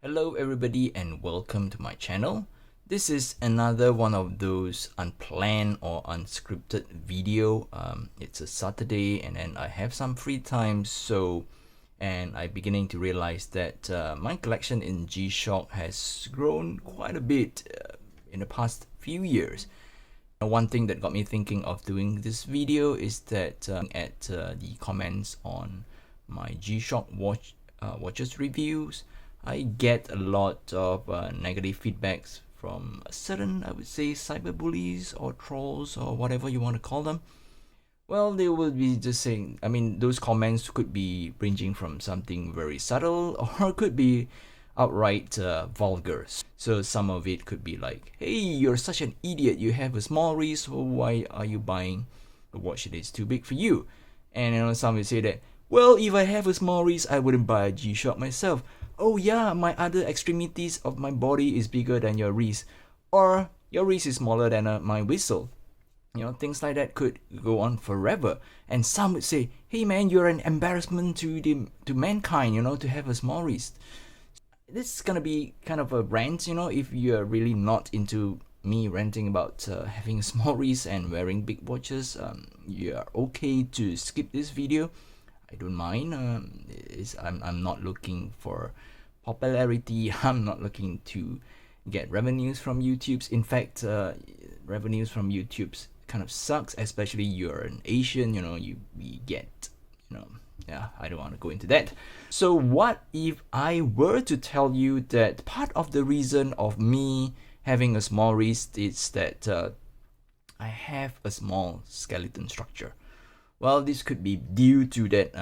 Hello everybody and welcome to my channel. This is another one of those unplanned or unscripted video. It's a Saturday and then I have some free time, and I'm beginning to realize that my collection in G-Shock has grown quite a bit in the past few years. One thing that got me thinking of doing this video is that the comments on my G-Shock watches reviews, I get a lot of negative feedbacks from certain, I would say, cyberbullies or trolls or whatever you want to call them. Well, they will be just saying, those comments could be ranging from something very subtle or could be outright vulgar. So some of it could be like, hey, you're such an idiot, you have a small wrist, so why are you buying a watch that is too big for you? And some will say that, well, if I have a small wrist, I wouldn't buy a G-Shock myself. Oh yeah, my other extremities of my body is bigger than your wrist, or your wrist is smaller than my whistle. Things like that could go on forever. And some would say, hey man, you're an embarrassment to mankind, to have a small wrist. This is gonna be kind of a rant, if you're really not into me ranting about having a small wrist and wearing big watches. You're okay to skip this video. I don't mind. I'm not looking for popularity. I'm not looking to get revenues from YouTube's. In fact, revenues from YouTube's kind of sucks, especially you're an Asian. We get, yeah, I don't want to go into that. So what if I were to tell you that part of the reason of me having a small wrist is that I have a small skeleton structure? Well, this could be due to that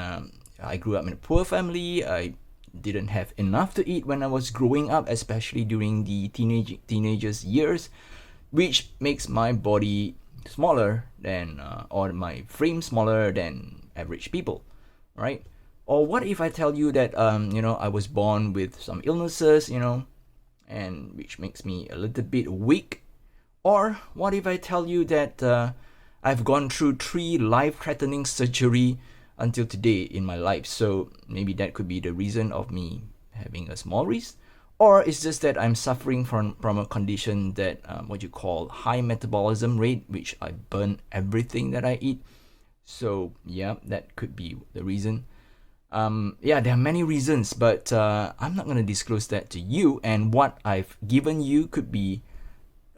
I grew up in a poor family. I didn't have enough to eat when I was growing up, especially during the teenagers years, which makes my body smaller than, or my frame smaller than average people, right? Or what if I tell you that, I was born with some illnesses, and which makes me a little bit weak? Or what if I tell you that I've gone through 3 life-threatening surgery until today in my life, so maybe that could be the reason of me having a small wrist? Or it's just that I'm suffering from a condition that what you call high metabolism rate, which I burn everything that I eat. So yeah, that could be the reason. Yeah, there are many reasons, but I'm not going to disclose that to you, and what I've given you could be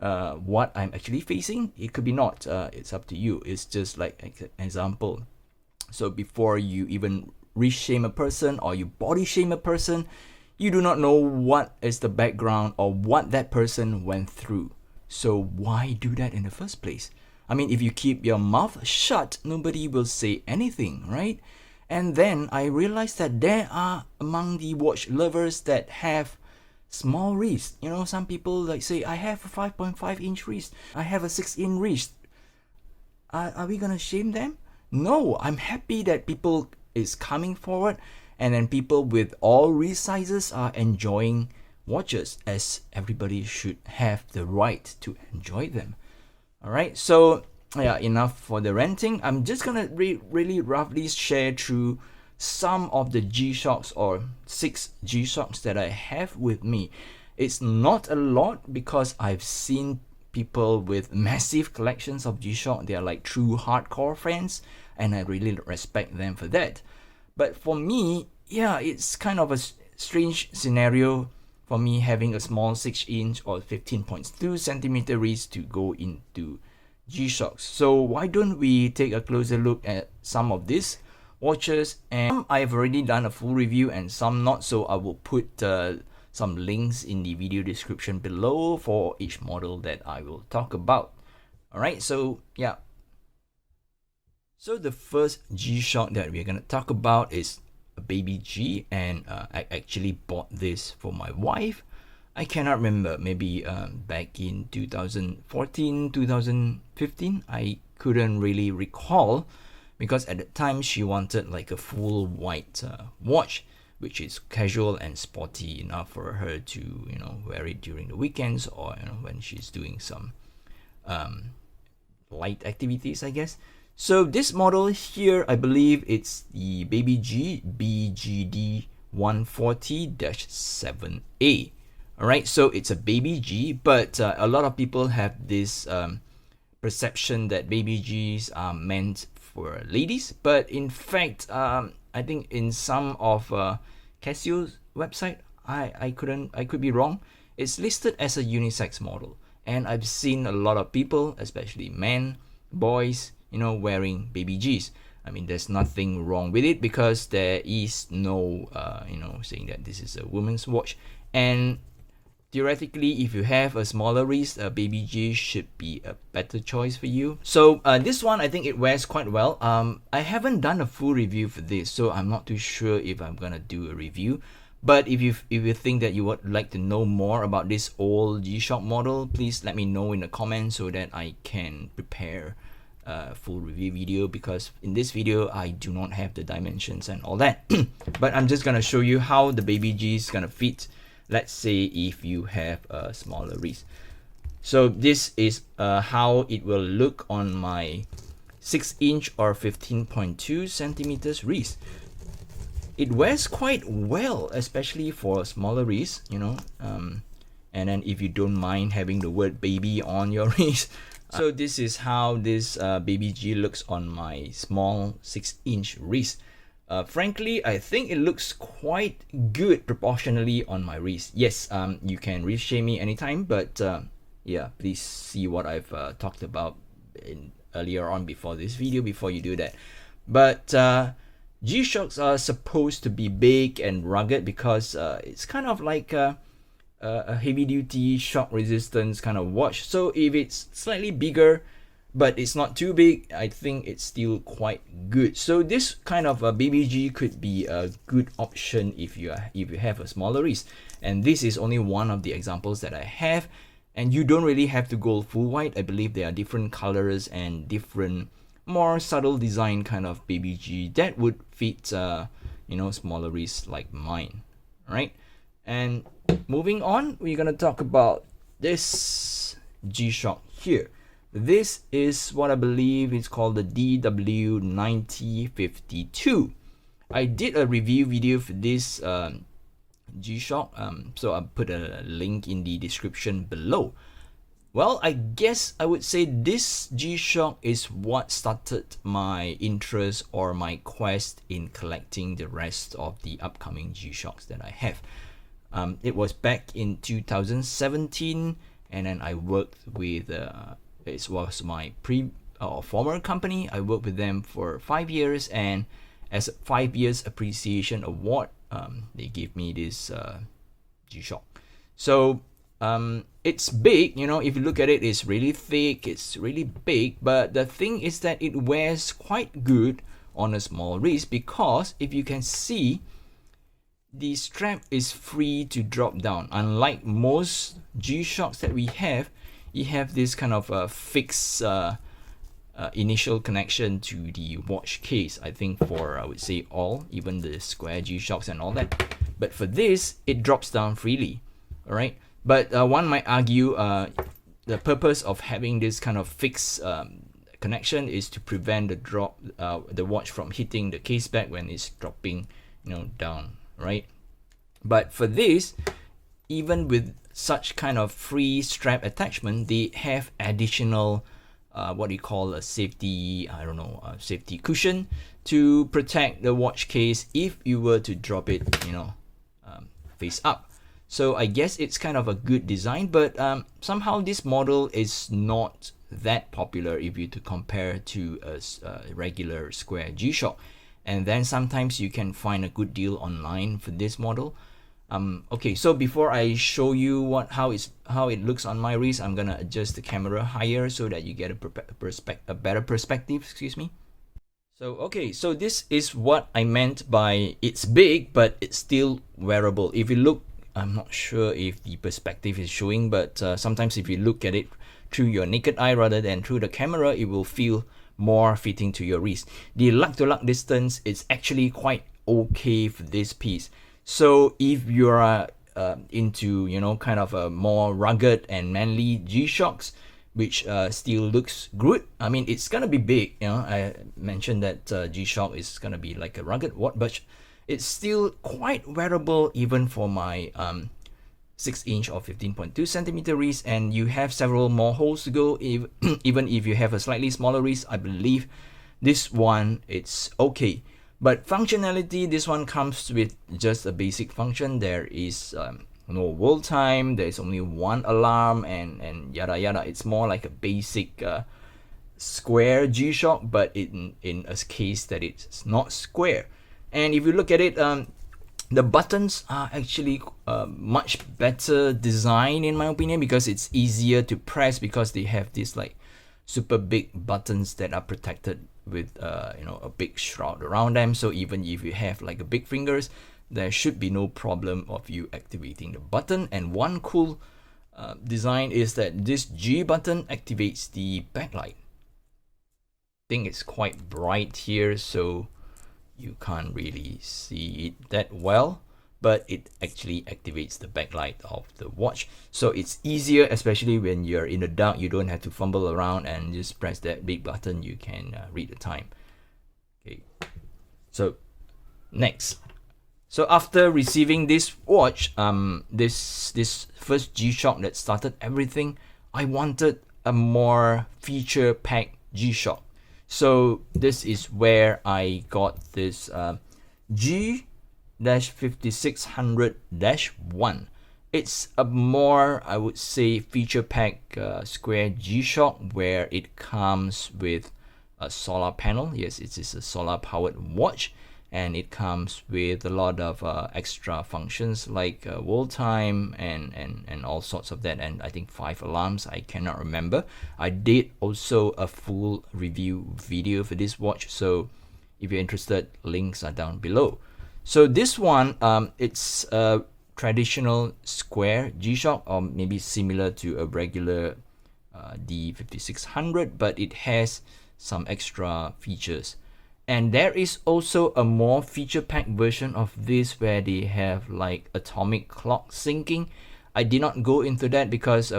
what I'm actually facing. It could be not. It's up to you. It's just like an example. So before you even reshame a person or you body shame a person, you do not know what is the background or what that person went through. So why do that in the first place? If you keep your mouth shut, nobody will say anything, right? And then I realized that there are among the watch lovers that have small wrist. Some people like say, I have a 5.5 inch wrist, I have a 6-inch wrist. Are we gonna shame them? No, I'm happy that people is coming forward, and then people with all wrist sizes are enjoying watches, as everybody should have the right to enjoy them. Alright, so yeah, enough for the ranting. I'm just gonna really roughly share through some of the G-Shocks, or 6 G-Shocks that I have with me. It's not a lot because I've seen people with massive collections of G-Shock. They are like true hardcore fans, and I really respect them for that. But for me, yeah, it's kind of a strange scenario for me having a small 6-inch or 15.2 centimeter wrist to go into G-Shocks. So why don't we take a closer look at some of these watches? And I've already done a full review and some not, so I will put some links in the video description below for each model that I will talk about. Alright, so yeah. So the first G-Shock that we're gonna talk about is a baby G, and I actually bought this for my wife. I cannot remember, maybe back in 2014, 2015, I couldn't really recall, because at the time she wanted like a full white watch, which is casual and sporty enough for her to wear it during the weekends, or when she's doing some light activities, I guess. So this model here, I believe it's the Baby G BGD 140-7A. Alright, so it's a baby G, but a lot of people have this perception that baby Gs are meant for ladies, but in fact, I think in some of Casio's website, I could be wrong. It's listed as a unisex model, and I've seen a lot of people, especially men, boys, wearing baby Gs. I mean, there's nothing wrong with it because there is no, saying that this is a woman's watch. And theoretically, if you have a smaller wrist, a baby G should be a better choice for you. So this one, I think it wears quite well. I haven't done a full review for this, so I'm not too sure if I'm gonna do a review. But if you think that you would like to know more about this old G-Shock model, please let me know in the comments so that I can prepare a full review video, because in this video I do not have the dimensions and all that. But I'm just gonna show you how the baby G is gonna fit. Let's say if you have a smaller wrist. So this is how it will look on my 6-inch or 15.2 centimeters wrist. It wears quite well, especially for a smaller wrist, and then if you don't mind having the word baby on your wrist. So this is how this baby G looks on my small 6-inch wrist. Frankly, I think it looks quite good proportionally on my wrist. Yes, you can wrist shame me anytime, but yeah, please see what I've talked about earlier on before this video before you do that. But G-Shocks are supposed to be big and rugged because it's kind of like a heavy-duty shock resistance kind of watch. So if it's slightly bigger, but it's not too big, I think it's still quite good. So this kind of a baby G could be a good option if you have a smaller wrist. And this is only one of the examples that I have. And you don't really have to go full white. I believe there are different colors and different more subtle design kind of baby G that would fit smaller wrists like mine, right? And moving on, we're gonna talk about this G-Shock here. This is what I believe is called the DW9052. I did a review video for this G-Shock, so I'll put a link in the description below. Well, I guess I would say this G-Shock is what started my interest or my quest in collecting the rest of the upcoming G-Shocks that I have. It was back in 2017, and then I worked with, it was my former company. I worked with them for 5 years, and as a 5 years appreciation award, they gave me this G-Shock. So it's big, if you look at it, it's really thick, it's really big, but the thing is that it wears quite good on a small wrist, because if you can see, the strap is free to drop down. Unlike most G-Shocks that we have, you have this kind of a fixed initial connection to the watch case. I think for, I would say, all, even the square G-Shocks and all that. But for this, it drops down freely, all right? But one might argue the purpose of having this kind of fixed connection is to prevent the watch from hitting the case back when it's dropping, down, right? But for this, even with such kind of free strap attachment, they have additional what you call a safety, safety cushion to protect the watch case if you were to drop it, face up. So I guess it's kind of a good design, but somehow this model is not that popular if you to compare to a regular square G-Shock. And then sometimes you can find a good deal online for this model. Okay, so before I show you how it looks on my wrist, I'm gonna adjust the camera higher so that you get a better perspective. Excuse me. So okay, so this is what I meant by it's big, but it's still wearable. If you look, I'm not sure if the perspective is showing, but sometimes if you look at it through your naked eye rather than through the camera, it will feel more fitting to your wrist. The lug-to-lug distance is actually quite okay for this piece. So if you're into, kind of a more rugged and manly G-Shocks, which still looks good. I mean, it's gonna be big. I mentioned that G-Shock is gonna be like a rugged watch, it's still quite wearable even for my 6-inch or 15.2 centimeter wrist, and you have several more holes to go. Even if you have a slightly smaller wrist, I believe this one it's okay. But functionality, this one comes with just a basic function. There is no world time, there is only one alarm, and yada yada. It's more like a basic square G-Shock, but in a case that it's not square. And if you look at it, the buttons are actually much better design in my opinion, because it's easier to press, because they have these like super big buttons that are protected with a big shroud around them. So even if you have like a big fingers, there should be no problem of you activating the button. And one cool design is that this G button activates the backlight. I think it's quite bright here, so you can't really see it that well, but it actually activates the backlight of the watch. So it's easier, especially when you're in the dark. You don't have to fumble around and just press that big button. You can read the time. Okay, so next. So after receiving this watch, this first G-Shock that started everything, I wanted a more feature-packed G-Shock. So this is where I got this G-5600-1. It's a more, I would say, feature-packed square G-Shock, where it comes with a solar panel. Yes, it is a solar-powered watch, and it comes with a lot of extra functions like world time and all sorts of that, and I think 5 alarms. I cannot remember. I did also a full review video for this watch, so if you're interested, links are down below. So this one, it's a traditional square G-Shock, or maybe similar to a regular D5600, but it has some extra features. And there is also a more feature-packed version of this, where they have like atomic clock syncing. I did not go into that because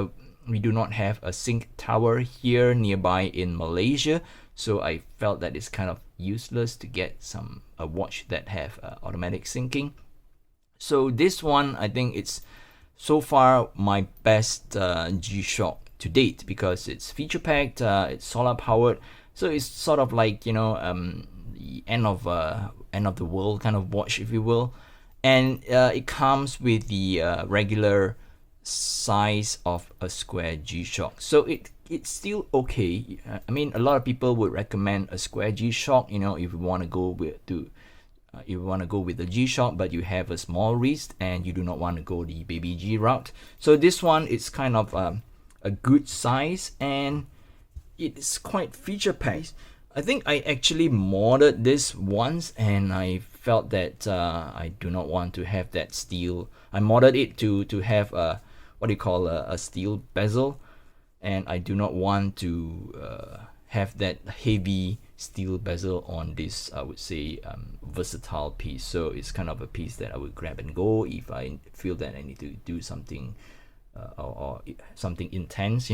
we do not have a sync tower here nearby in Malaysia, so I felt that it's kind of useless to get a watch that have automatic syncing. So this one, I think it's so far my best G-Shock to date, because it's feature-packed, it's solar-powered, so it's sort of like, the end of the world kind of watch, if you will. And it comes with the regular size of a square G-Shock, so it's still okay. I mean, a lot of people would recommend a square G-Shock, if you want to go with the G-Shock, but you have a small wrist and you do not want to go the baby G route. So this one is kind of a good size, and it's quite feature packed. I think I actually modded this once, and I felt that I do not want to have that steel. I modded it to have a steel bezel, and I do not want to have that heavy steel bezel on this, I would say, versatile piece. So it's kind of a piece that I would grab and go if I feel that I need to do something or something intense,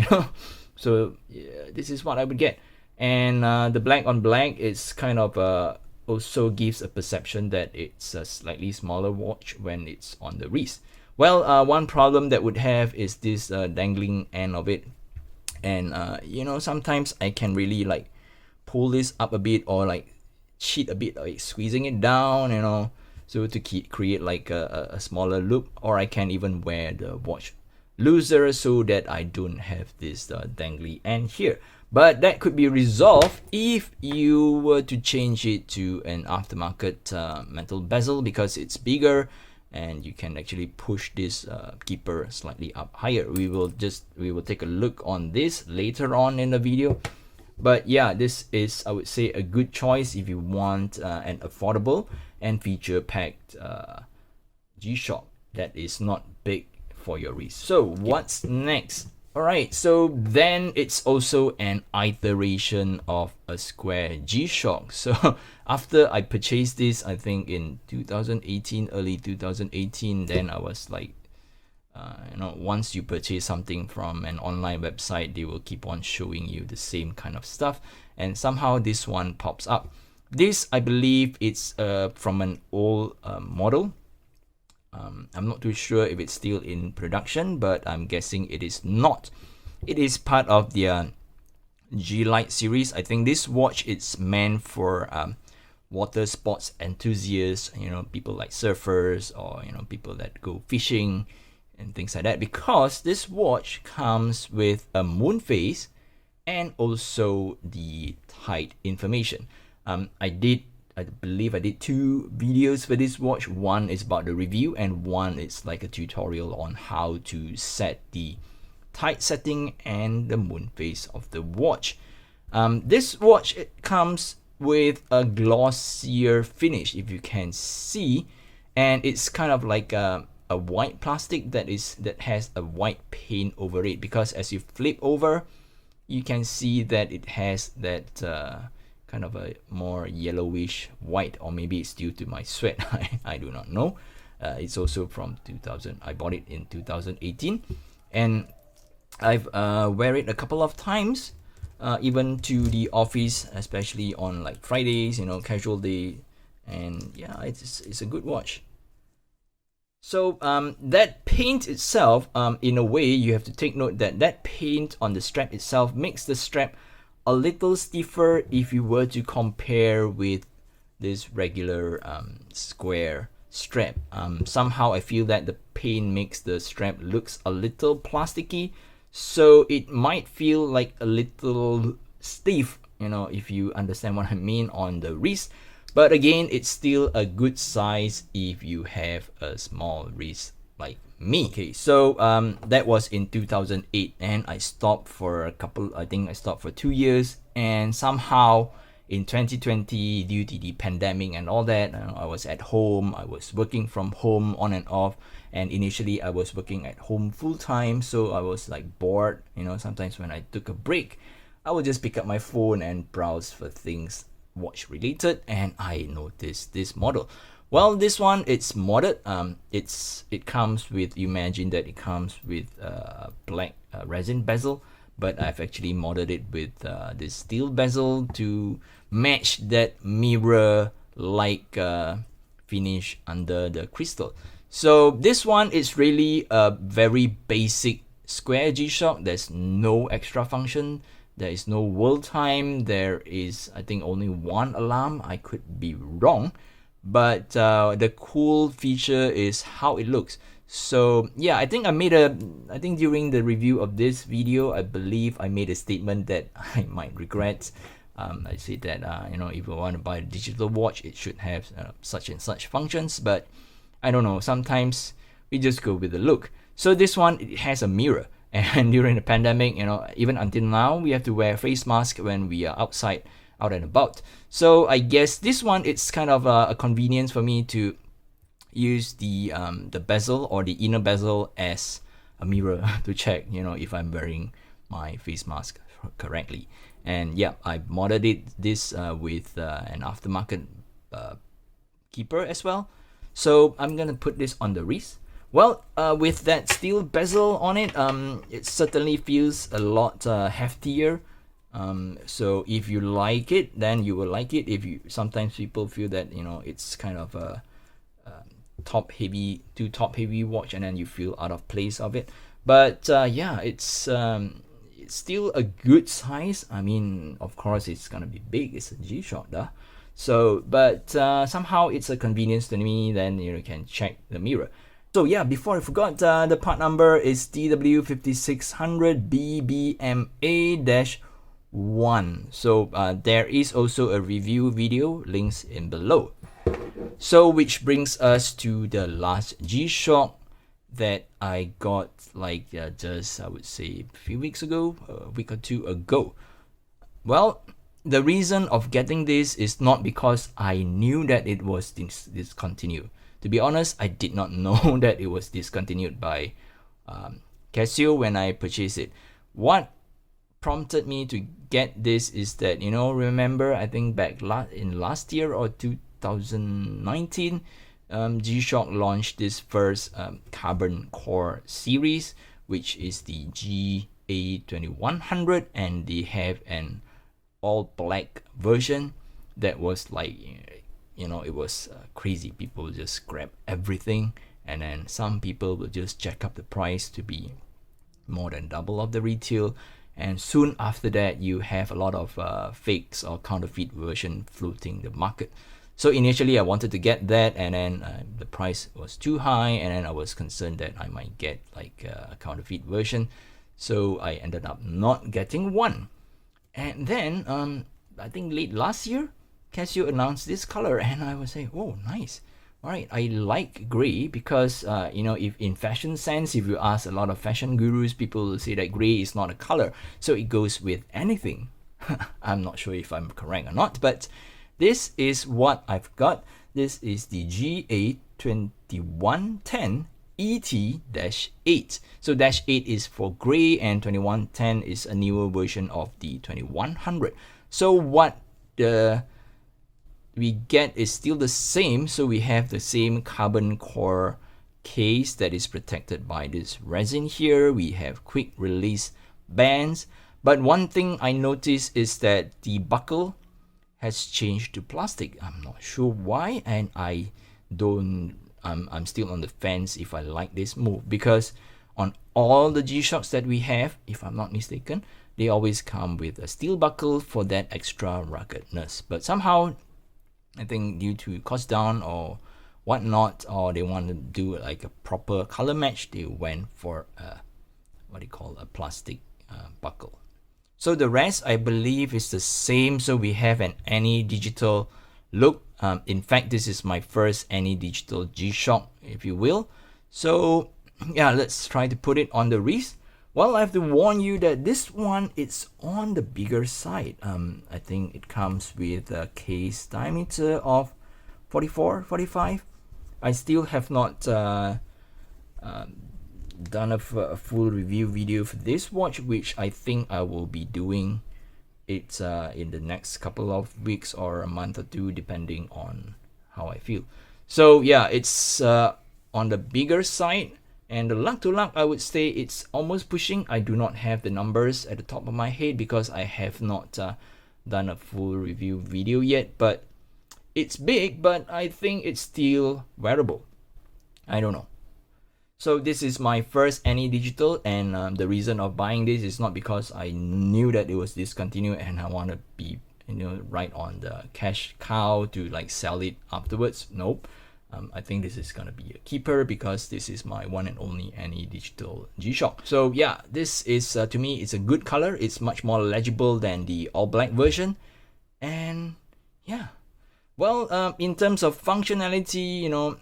So yeah, this is what I would get. And the black on black is kind of also gives a perception that it's a slightly smaller watch when it's on the wrist. Well, one problem that would have is this dangling end of it, and sometimes I can really like pull this up a bit, or like cheat a bit, like squeezing it down, so to create like a smaller loop, or I can even wear the watch looser so that I don't have this dangly end here. But that could be resolved if you were to change it to an aftermarket metal bezel, because it's bigger and you can actually push this keeper slightly up higher. We will take a look on this later on in the video. But yeah, this is, I would say, a good choice if you want an affordable and feature-packed G-Shock that is not big for your wrist. So what's next? Alright, so then it's also an iteration of a square G-Shock. So after I purchased this, I think in 2018, early 2018, then I was like, once you purchase something from an online website, they will keep on showing you the same kind of stuff. And somehow this one pops up. This, I believe, it's from an old model. I'm not too sure if it's still in production, but I'm guessing it is not. It is part of the G-Lite series. I think this watch is meant for water sports enthusiasts, people like surfers, or people that go fishing and things like that, because this watch comes with a moon phase and also the tide information. I believe I did 2 videos for this watch. One is about the review, and one is like a tutorial on how to set the tide setting and the moon phase of the watch. This watch, it comes with a glossier finish, if you can see, and it's kind of like a white plastic that has a white paint over it, because as you flip over, you can see that it has that kind of a more yellowish white, or maybe it's due to my sweat. I do not know. It's also from 2000. I bought it in 2018, and I've wear it a couple of times, even to the office, especially on like Fridays, casual day, and yeah, it's a good watch. So that paint itself, in a way, you have to take note that that paint on the strap itself makes the strap a little stiffer if you were to compare with this regular square strap. Somehow I feel that the paint makes the strap looks a little plasticky, so it might feel like a little stiff, if you understand what I mean, on the wrist. But again, it's still a good size if you have a small wrist like me. Okay, so that was in 2008, and I stopped for I stopped for 2 years, and somehow in 2020, due to the pandemic and all that, I was at home, I was working from home on and off, and initially I was working at home full time, so I was like bored. Sometimes when I took a break, I would just pick up my phone and browse for things watch related, and I noticed this model. Well, this one, it's modded. It comes with, you imagine that it comes with black resin bezel, but I've actually modded it with this steel bezel to match that mirror like finish under the crystal. So this one is really a very basic square G-Shock. There's no extra function. There is no world time. There is, I think, only one alarm. I could be wrong, but the cool feature is how it looks. So yeah, I think during the review of this video, I believe I made a statement that I might regret. I said that if you want to buy a digital watch, it should have such and such functions, but I don't know, sometimes we just go with the look. So this one, it has a mirror. And during the pandemic, even until now, we have to wear face mask when we are out and about. So I guess this one, it's kind of a convenience for me to use the bezel or the inner bezel as a mirror to check, if I'm wearing my face mask correctly. And yeah, I modded this with an aftermarket keeper as well. So I'm gonna put this on the wrist. Well, with that steel bezel on it, it certainly feels a lot heftier. So if you like it, then you will like it. Sometimes people feel that it's kind of a top heavy watch, and then you feel out of place of it. But yeah, it's still a good size. I mean, of course, it's gonna be big. It's a G-Shock, though. So, but somehow it's a convenience to me. Then you can check the mirror. So yeah, before I forgot, the part number is DW5600 BBMA-1. So there is also a review video, links in below. So which brings us to the last G-Shock that I got just, I would say, a few weeks ago, a week or two ago. Well, the reason of getting this is not because I knew that it was discontinued. To be honest, I did not know that it was discontinued by Casio when I purchased it. What prompted me to get this is that, remember, I think back in last year or 2019, G-Shock launched this first carbon core series, which is the GA2100, and they have an all black version. that was like, you know, it was crazy. People just grab everything, and then some people will just jack up the price to be more than double of the retail. And soon after that, you have a lot of fakes or counterfeit version floating the market. So initially I wanted to get that, and then the price was too high, and then I was concerned that I might get like a counterfeit version. So I ended up not getting one. And then I think late last year, Casio announced this color, and I was saying, oh, nice. All right, I like gray because, you know, if in fashion sense, if you ask a lot of fashion gurus, people will say that gray is not a color. So it goes with anything. I'm not sure if I'm correct or not, but this is what I've got. This is the GA2110 ET-8. So dash 8 is for gray, and 2110 is a newer version of the 2100. So what we get is still the same. So we have the same carbon core case that is protected by this resin here. We have quick release bands, but one thing I noticed is that the buckle has changed to plastic. I'm not sure why, and I'm still on the fence if I like this move, because on all the G-Shocks that we have, if I'm not mistaken, they always come with a steel buckle for that extra ruggedness. But somehow, I think due to cost down or whatnot, or they want to do like a proper color match, they went for a plastic buckle. So the rest, I believe, is the same. So we have an any digital look. In fact, this is my first any digital G-Shock, if you will. So yeah, let's try to put it on the wrist. Well, I have to warn you that this one is on the bigger side. I think it comes with a case diameter of 44, 45. I still have not done a full review video for this watch, which I think I will be doing it in the next couple of weeks or a month or two, depending on how I feel. So yeah, it's on the bigger side, and the lug to lug, I would say it's almost pushing. I do not have the numbers at the top of my head because I have not done a full review video yet, but it's big, but I think it's still wearable. I don't know. So this is my first any digital, and the reason of buying this is not because I knew that it was discontinued and I want to be, you know, right on the cash cow to like sell it afterwards. Nope. I think this is gonna be a keeper because this is my one and only any digital G-Shock. So yeah, this is to me, it's a good color. It's much more legible than the all black version, and yeah. Well, in terms of functionality, you know,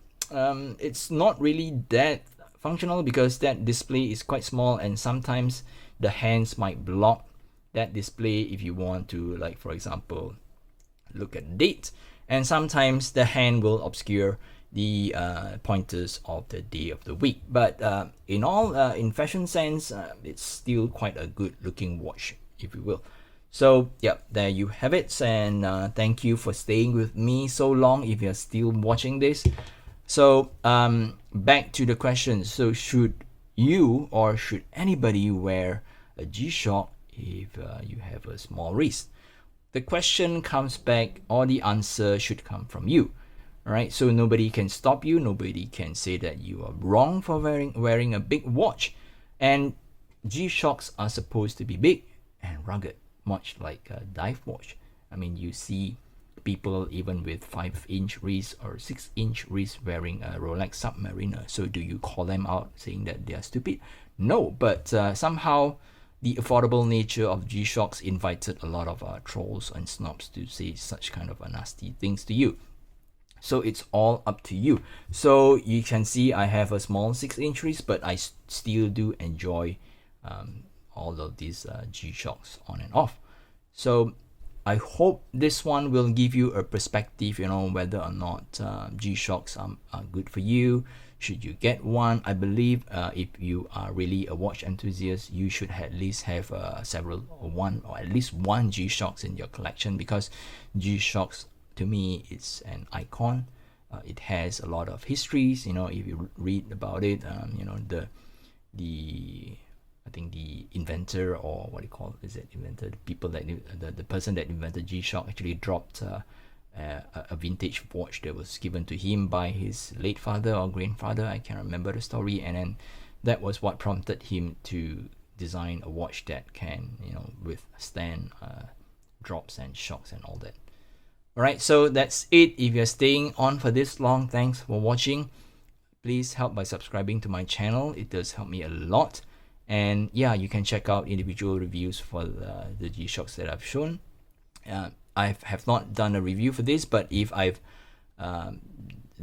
it's not really that functional because that display is quite small, and sometimes the hands might block that display if you want to, like, for example, look at date, and sometimes the hand will obscure the pointers of the day of the week. But in all, in fashion sense, it's still quite a good looking watch, if you will. So yeah, there you have it, and thank you for staying with me so long if you're still watching this. So back to the question. So should you or should anybody wear a G-Shock if you have a small wrist? The question comes back, or the answer should come from you. All right, so nobody can stop you. Nobody can say that you are wrong for wearing a big watch. And G-Shocks are supposed to be big and rugged, much like a dive watch. I mean, you see people even with 5-inch wrist or 6-inch wrist wearing a Rolex Submariner. So do you call them out saying that they are stupid? No, but somehow the affordable nature of G-Shocks invited a lot of trolls and snobs to say such kind of nasty things to you. So it's all up to you. So you can see I have a small 6-inch wrist, but I still do enjoy all of these G-Shocks on and off. So I hope this one will give you a perspective, you know, whether or not G-Shocks are good for you. Should you get one? I believe if you are really a watch enthusiast, you should at least have one or at least one G-Shocks in your collection, because G-Shocks, to me, it's an icon. It has a lot of histories, you know, if you read about it, you know, I think the inventor, or what do you call it? Is it inventor? The people that the person that invented G-Shock actually dropped a vintage watch that was given to him by his late father or grandfather. I can't remember the story, and then that was what prompted him to design a watch that can, withstand drops and shocks and all that. Alright, so that's it. If you're staying on for this long, thanks for watching. Please help by subscribing to my channel. It does help me a lot. And yeah, you can check out individual reviews for the G-Shocks that I've shown. I have not done a review for this, but if I've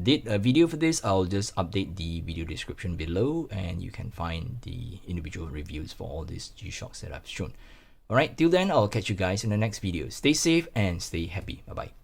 did a video for this, I'll just update the video description below, and you can find the individual reviews for all these G-Shocks that I've shown. Alright, till then, I'll catch you guys in the next video. Stay safe and stay happy. Bye bye.